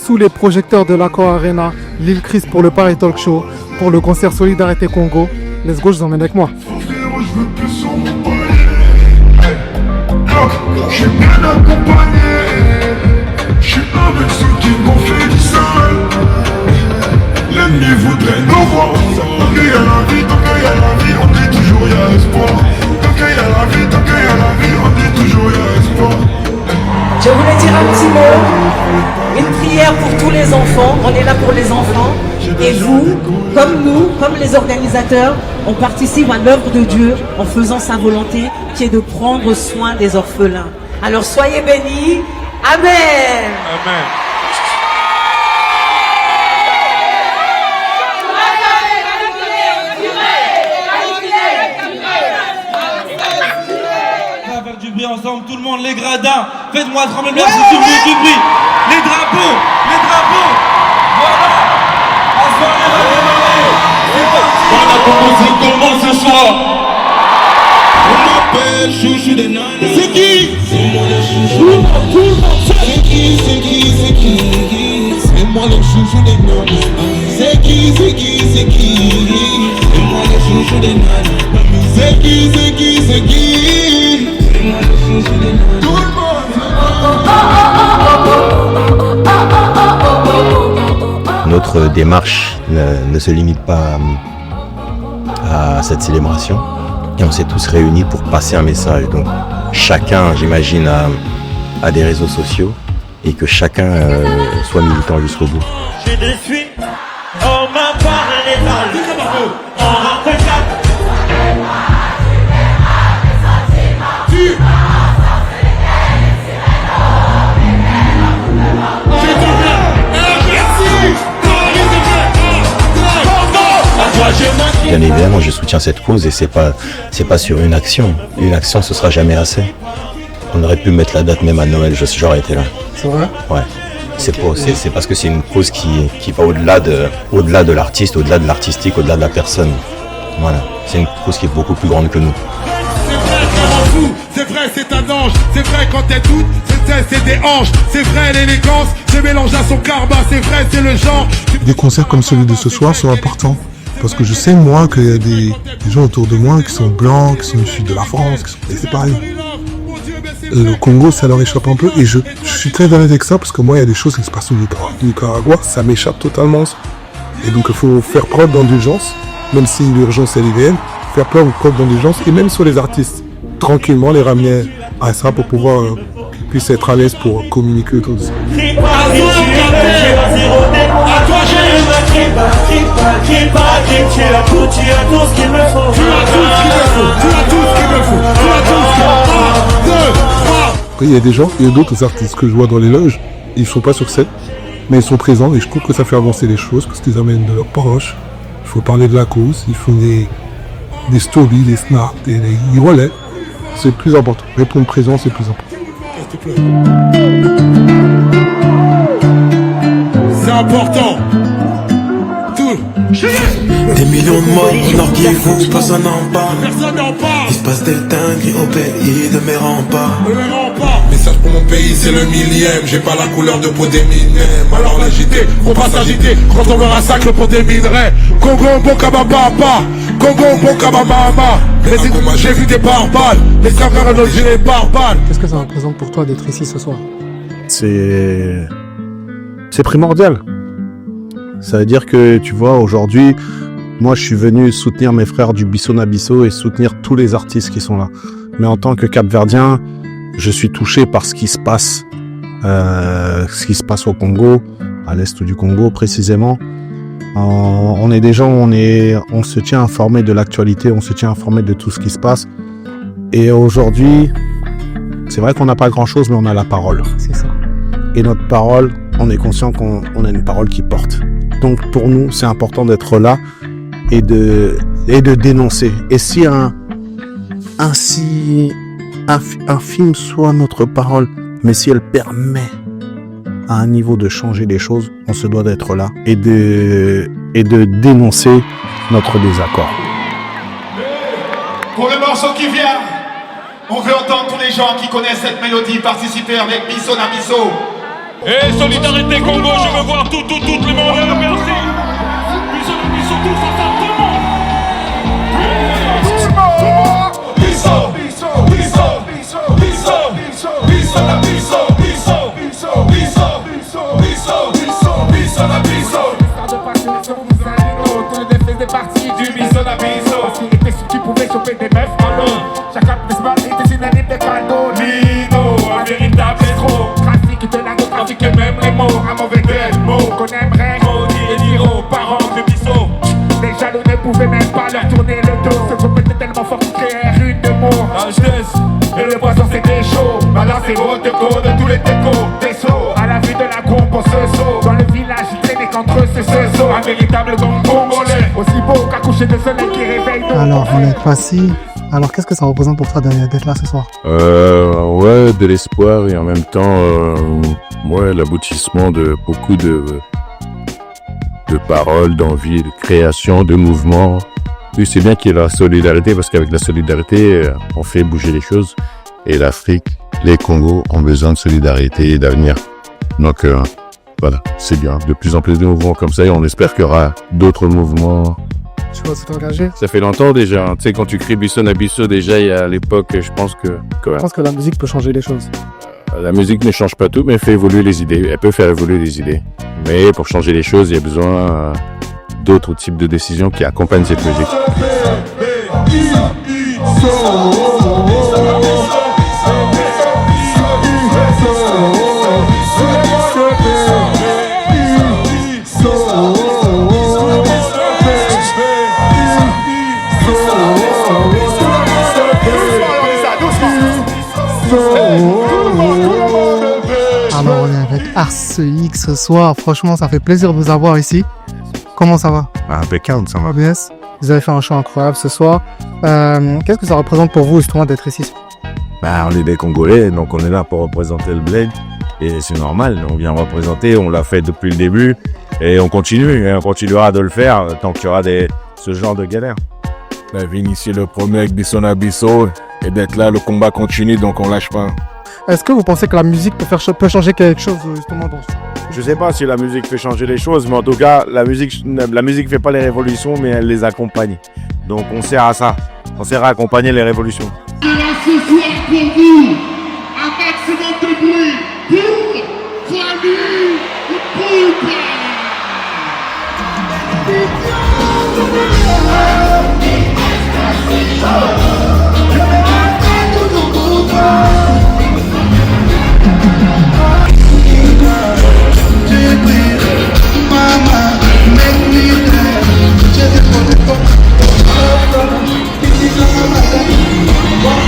sous les projecteurs de l'Accor Arena, Lil Chris pour le Paris Talk Show, pour le concert Solidarité Congo. Let's go, je vous emmène avec moi. Je suis bien accompagné. Je suis avec ceux qui m'ont fait du sale. L'ennemi voudrait nous voir. Tant qu'il y a la vie, on dit toujours il y a espoir. Tant qu'il y a la vie, on dit toujours il y a espoir. Je voulais dire un petit mot, une prière pour tous les enfants. On est là pour les enfants. Et vous, comme nous, comme les organisateurs, on participe à l'œuvre de Dieu en faisant sa volonté, qui est de prendre soin des orphelins. Alors soyez bénis. Amen. Amen. On va faire du bruit ensemble, tout le monde, les gradins. Faites-moi trembler le du bruit. Les drapeaux. Voilà. Voilà comment ce soir. On m'appelle chouchou des nanas. C'est qui? C'est moi le chouchou des nanas. C'est qui? C'est moi le chouchou des nanas. C'est qui? C'est moi le chouchou des nanas. C'est qui? C'est moi le chouchou des nanas. Tout le monde. Notre démarche ne se limite pas à cette célébration et on s'est tous réunis pour passer un message. Donc chacun, j'imagine, a des réseaux sociaux et que chacun soit militant jusqu'au bout. Je te suis, on m'a parlé mal, on rentre Bien évidemment, je soutiens cette cause et c'est pas sur une action. Une action, ce sera jamais assez. On aurait pu mettre la date même à Noël, j'aurais été là. C'est vrai? Ouais. C'est parce que c'est une cause qui va au-delà de l'artiste, au-delà de l'artistique, au-delà de la personne. Voilà. C'est une cause qui est beaucoup plus grande que nous. C'est vrai, c'est un ange. C'est vrai quand t'es toute, c'est des hanches. C'est vrai l'élégance, c'est mélange à son karma. C'est vrai, c'est le genre. Des concerts comme celui de ce soir sont importants. Parce que je sais, moi, qu'il y a des gens autour de moi qui sont blancs, qui sont issus de la France, et c'est pareil. Le Congo, ça leur échappe un peu, et je suis très à l'aise avec ça, parce que moi, il y a des choses qui se passent au Nicaragua, ça m'échappe totalement. Et donc, il faut faire preuve d'indulgence, même si l'urgence est réelle, faire preuve d'indulgence, et même sur les artistes, tranquillement les ramener à ça pour pouvoir qu'ils puissent être à l'aise pour communiquer autour de ça. Après, il y a des gens, il y a d'autres artistes que je vois dans les loges, ils ne sont pas sur scène, mais ils sont présents et je trouve que ça fait avancer les choses parce qu'ils amènent de leurs proches. Il faut parler de la cause, ils font des stories, des snaps, des relais. C'est plus important. Répondre présent, c'est plus important. C'est important. Des millions de morts, alors qui vont, personne n'en parle. Personne n'en parle. Il se passe des dingueries au pays de mes remparts. Message pour mon pays, c'est le millième. J'ai pas la couleur de peau des minèmes. Alors l'agiter, faut pas s'agiter. Quand on me rassacre pour des minerais. Congo, bon kabababa. Congo, bon kababama. J'ai vu des barbares. Les saveurs de gilet barbares. Qu'est-ce que ça représente pour toi d'être ici ce soir? C'est primordial. Ça veut dire que, tu vois, aujourd'hui, moi, je suis venu soutenir mes frères du Bissau et soutenir tous les artistes qui sont là. Mais en tant que Cap-Verdien, je suis touché par ce qui se passe au Congo, à l'est du Congo précisément. On est des gens, on se tient informé de l'actualité, on se tient informé de tout ce qui se passe. Et aujourd'hui, c'est vrai qu'on n'a pas grand-chose, mais on a la parole. C'est ça. Et notre parole, on est conscient qu'on a une parole qui porte. Donc pour nous, c'est important d'être là et de dénoncer. Et si un film soit notre parole, mais si elle permet à un niveau de changer les choses, on se doit d'être là et de dénoncer notre désaccord. Pour le morceau qui vient, on veut entendre tous les gens qui connaissent cette mélodie participer avec Bissau na Bissau. Et solidarité Congo, je veux voir toutes les mains en l'air, merci. Ils sont tous ensemble, tout le monde. Tu pouvais choper des meufs en l'eau. Chacun peut se battre, était synonyme de cadeau. Lino, un véritable héros. Trafic de narcotrafic et même les mots. Un mauvais mot qu'on aimerait. Maudit et Niro, parents de Bissot. Les jaloux ne pouvaient même pas leur tourner le dos. Ce groupe était tellement fort qu'ils créèrent une de mots. Un jeunesse, et le poisson c'était chaud. Balance et haute de go de tous les décos. Des sauts, à la vue de la groupe on se saut. Dans le village, il traînait qu'entre eux c'est ce saut. Un véritable gang congolais. Aussi beau qu'un coucher de soleil qui réveille. Alors, on est passé. Alors, qu'est-ce que ça représente pour toi d'être là ce soir? Ouais, de l'espoir et en même temps, ouais, l'aboutissement de beaucoup de paroles, d'envie, de création, de mouvements. Oui, c'est bien qu'il y ait la solidarité parce qu'avec la solidarité, on fait bouger les choses. Et l'Afrique, les Congos ont besoin de solidarité et d'avenir. Donc, voilà, c'est bien. De plus en plus de mouvements comme ça et on espère qu'il y aura d'autres mouvements. Tu vas t'engager? Ça fait longtemps déjà. Tu sais, quand tu cries Bisson à Bissot, déjà, à l'époque, je pense que... Je pense que la musique peut changer les choses. La musique ne change pas tout, mais elle fait évoluer les idées. Elle peut faire évoluer les idées. Mais pour changer les choses, il y a besoin d'autres types de décisions qui accompagnent cette musique. Alors, on est avec Arceix ce soir. Franchement, ça fait plaisir de vous avoir ici. Comment ça va? Impeccable, ça va. ABS, vous avez fait un show incroyable ce soir. Qu'est-ce que ça représente pour vous justement d'être ici? On est des Congolais, donc on est là pour représenter le bled. Et c'est normal, on vient représenter, on l'a fait depuis le début. Et on continue, et on continuera de le faire tant qu'il y aura ce genre de galère. On avait initié le premier avec Bisson à Bissot. Et d'être là, le combat continue, donc on lâche pas. Est-ce que vous pensez que la musique peut changer quelque chose justement dans ça? Je sais pas si la musique fait changer les choses, mais en tout cas, la musique fait pas les révolutions, mais elle les accompagne. Donc on sert à ça. On sert à accompagner les révolutions. Alors ce soir pour vous, un maximum de bruit pour Famille Poupa.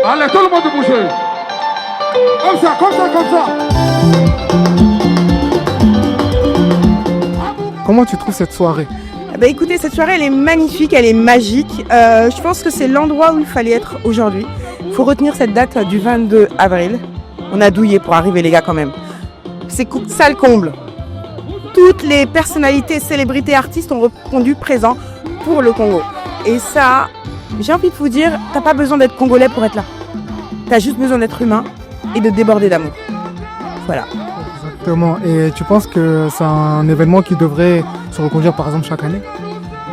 Allez, tout le monde bouger. Comme ça, comme ça, comme ça. Comment tu trouves cette soirée? Écoutez, cette soirée elle est magnifique, elle est magique. Je pense que c'est l'endroit où il fallait être aujourd'hui. Il faut retenir cette date du 22 avril. On a douillé pour arriver les gars quand même. C'est ça le comble. Toutes les personnalités, célébrités, artistes ont répondu présent pour le Congo. Et ça, j'ai envie de vous dire, t'as pas besoin d'être congolais pour être là. T'as juste besoin d'être humain et de déborder d'amour. Voilà. Exactement. Et tu penses que c'est un événement qui devrait se reconduire par exemple chaque année?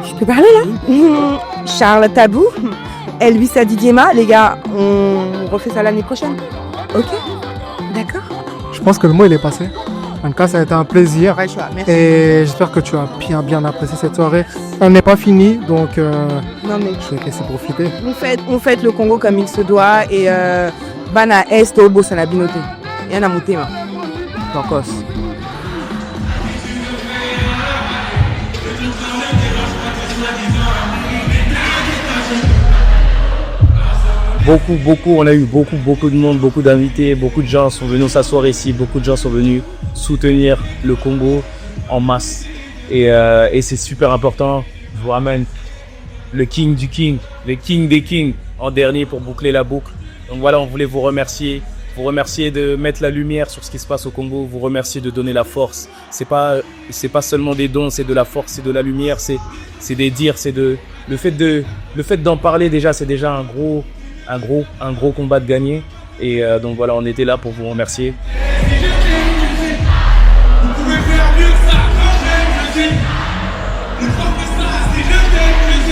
Je peux parler là? Charles Tabou, Elvis Adidiema, les gars, on refait ça l'année prochaine. Ok? D'accord? Je pense que le mot il est passé. En tout cas, ça a été un plaisir. Ouais, merci. Et j'espère que tu as bien apprécié cette soirée. Elle n'est pas finie, donc non, mais je vais te laisser profiter. On fait le Congo comme il se doit et Bana Est au Boss à la binoté. Il y en a monté, donc on a eu beaucoup de monde, beaucoup d'invités, beaucoup de gens sont venus s'asseoir ici, beaucoup de gens sont venus soutenir le Congo en masse. Et c'est super important. Je vous ramène le king du king, le king des kings en dernier pour boucler la boucle. Donc voilà, on voulait vous remercier de mettre la lumière sur ce qui se passe au Congo, vous remercier de donner la force. C'est pas seulement des dons, c'est de la force, c'est de la lumière, c'est des dires, le fait d'en parler déjà, c'est déjà un gros combat de gagner. Et donc voilà, on était là pour vous remercier. Vous pouvez faire mieux que ça. Je dis, le professeur, c'est je t'aime.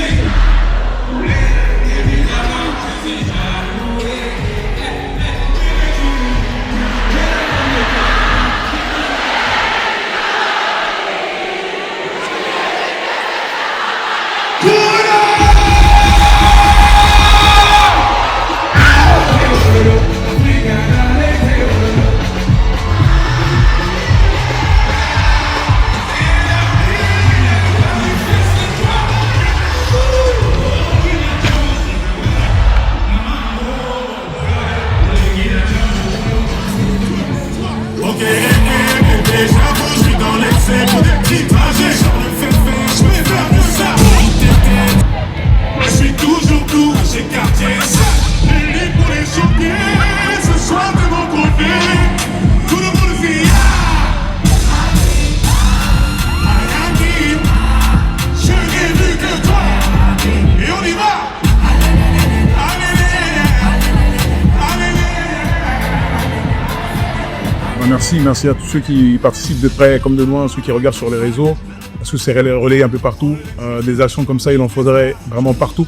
Merci à tous ceux qui participent de près comme de loin, ceux qui regardent sur les réseaux, parce que c'est relayé un peu partout. Des actions comme ça, il en faudrait vraiment partout.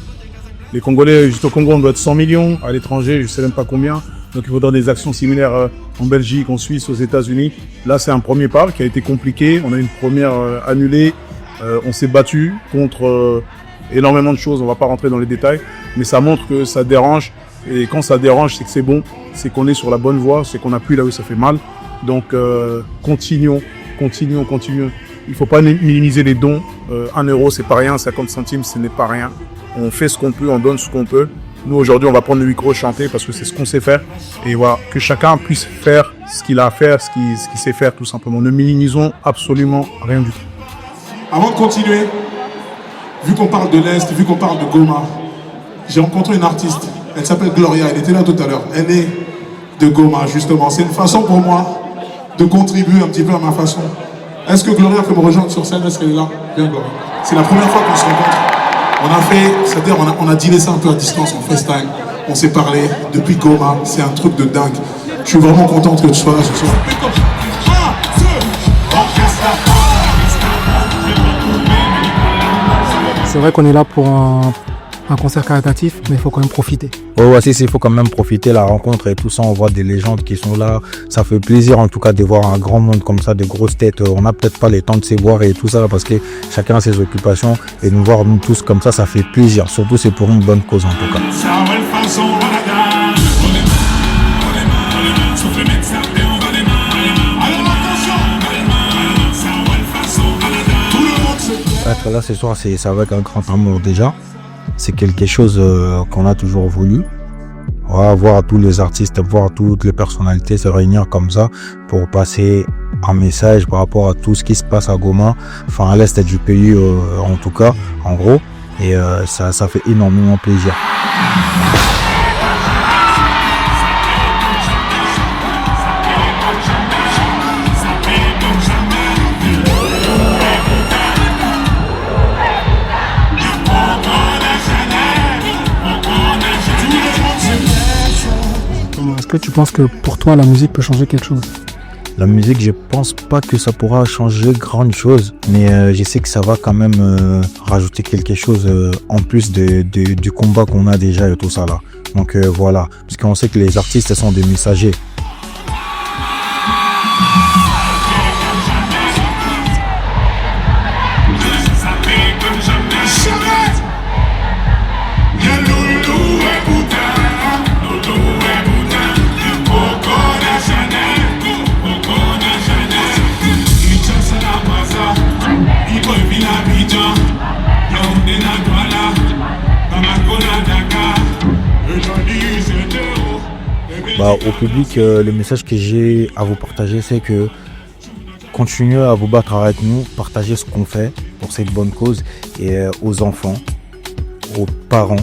Les Congolais, juste au Congo, on doit être 100 millions, à l'étranger, je ne sais même pas combien. Donc il faudra des actions similaires en Belgique, en Suisse, aux États-Unis. Là, c'est un premier pas qui a été compliqué. On a une première annulée. On s'est battu contre énormément de choses. On ne va pas rentrer dans les détails, mais ça montre que ça dérange. Et quand ça dérange, c'est que c'est bon, c'est qu'on est sur la bonne voie, c'est qu'on appuie là où ça fait mal. Donc continuons. Il ne faut pas minimiser les dons. 1 euro, c'est pas rien, 50 centimes, ce n'est pas rien. On fait ce qu'on peut, on donne ce qu'on peut. Nous, aujourd'hui, on va prendre le micro, chanter, parce que c'est ce qu'on sait faire. Et voilà, que chacun puisse faire ce qu'il a à faire, ce qu'il sait faire, tout simplement. Ne minimisons absolument rien du tout. Avant de continuer, vu qu'on parle de l'Est, vu qu'on parle de Goma, j'ai rencontré une artiste. Elle s'appelle Gloria, elle était là tout à l'heure. Elle est de Goma, justement. C'est une façon pour moi de contribuer un petit peu à ma façon. Est-ce que Gloria peut me rejoindre sur scène? Est-ce qu'elle est là? Viens, Gloria. C'est la première fois qu'on se rencontre. On a fait, c'est-à-dire on a dealé ça un peu à distance, en FaceTime. On s'est parlé depuis Goma. C'est un truc de dingue. Je suis vraiment contente que tu sois là ce soir. C'est vrai qu'on est là pour un concert caritatif, mais il faut quand même profiter. Ouais, il faut quand même profiter, la rencontre et tout ça, on voit des légendes qui sont là. Ça fait plaisir en tout cas de voir un grand monde comme ça, des grosses têtes. On n'a peut-être pas les temps de se voir et tout ça parce que chacun a ses occupations. Et nous voir nous tous comme ça fait plaisir. Surtout c'est pour une bonne cause en tout cas. Être là ce soir, c'est avec un grand amour déjà. C'est quelque chose qu'on a toujours voulu. Voir tous les artistes, voir toutes les personnalités se réunir comme ça pour passer un message par rapport à tout ce qui se passe à Goma, enfin à l'est du pays en tout cas, en gros. Et ça fait énormément plaisir. Est-ce que tu penses que pour toi la musique peut changer quelque chose? La musique, je pense pas que ça pourra changer grande chose, mais je sais que ça va quand même rajouter quelque chose en plus du combat qu'on a déjà et tout ça là. Donc voilà, parce qu'on sait que les artistes sont des messagers. Aujourd'hui, Au public, le message que j'ai à vous partager, c'est que continuez à vous battre avec nous, partagez ce qu'on fait pour cette bonne cause et aux enfants, aux parents,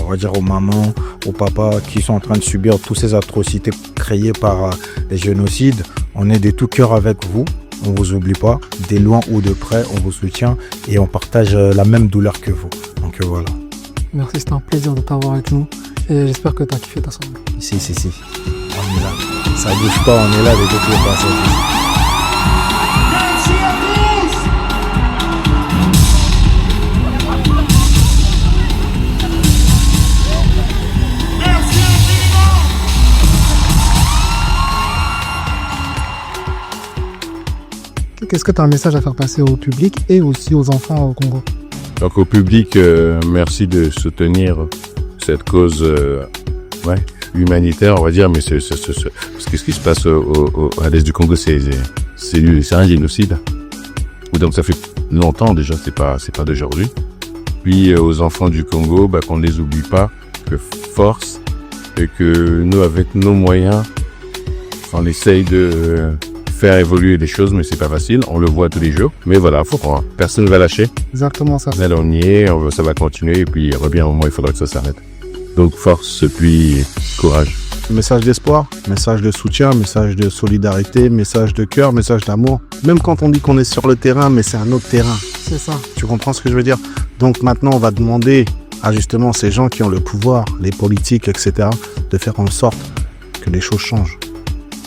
on va dire aux mamans, aux papas qui sont en train de subir toutes ces atrocités créées par les génocides. On est de tout cœur avec vous, on ne vous oublie pas, de loin ou de près, on vous soutient et on partage la même douleur que vous. Donc voilà. Merci, c'était un plaisir de t'avoir avec nous et j'espère que tu as kiffé ta soirée. Si. On est là. Ça bouge pas, on est là avec toutes les personnes. Merci à tous. Merci infiniment. Qu'est-ce que tu as un message à faire passer au public et aussi aux enfants au Congo? Donc au public, merci de soutenir cette cause humanitaire, on va dire, mais parce que ce qui se passe à l'est du Congo, c'est un génocide. Donc ça fait longtemps déjà, c'est pas d'aujourd'hui. Puis aux enfants du Congo, qu'on ne les oublie pas, que force, et que nous, avec nos moyens, on essaye de faire évoluer les choses, mais c'est pas facile, on le voit tous les jours. Mais voilà, faut croire, personne ne va lâcher. Exactement ça. Là, on y est, ça va continuer, et puis il revient un moment, il faudra que ça s'arrête. Donc force, puis courage. Message d'espoir, message de soutien, message de solidarité, message de cœur, message d'amour. Même quand on dit qu'on est sur le terrain, mais c'est un autre terrain. C'est ça. Tu comprends ce que je veux dire? Donc maintenant, on va demander à justement ces gens qui ont le pouvoir, les politiques, etc., de faire en sorte que les choses changent.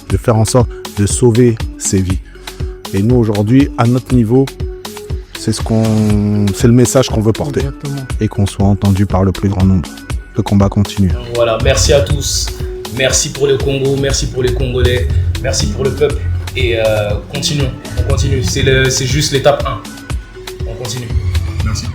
De faire en sorte de sauver ces vies. Et nous, aujourd'hui, à notre niveau, c'est le message qu'on veut porter. Exactement. Et qu'on soit entendu par le plus grand nombre. Le combat continue. Voilà, merci à tous. Merci pour le Congo, merci pour les Congolais, merci pour le peuple. Et continuons, on continue. C'est juste l'étape 1. On continue. Merci.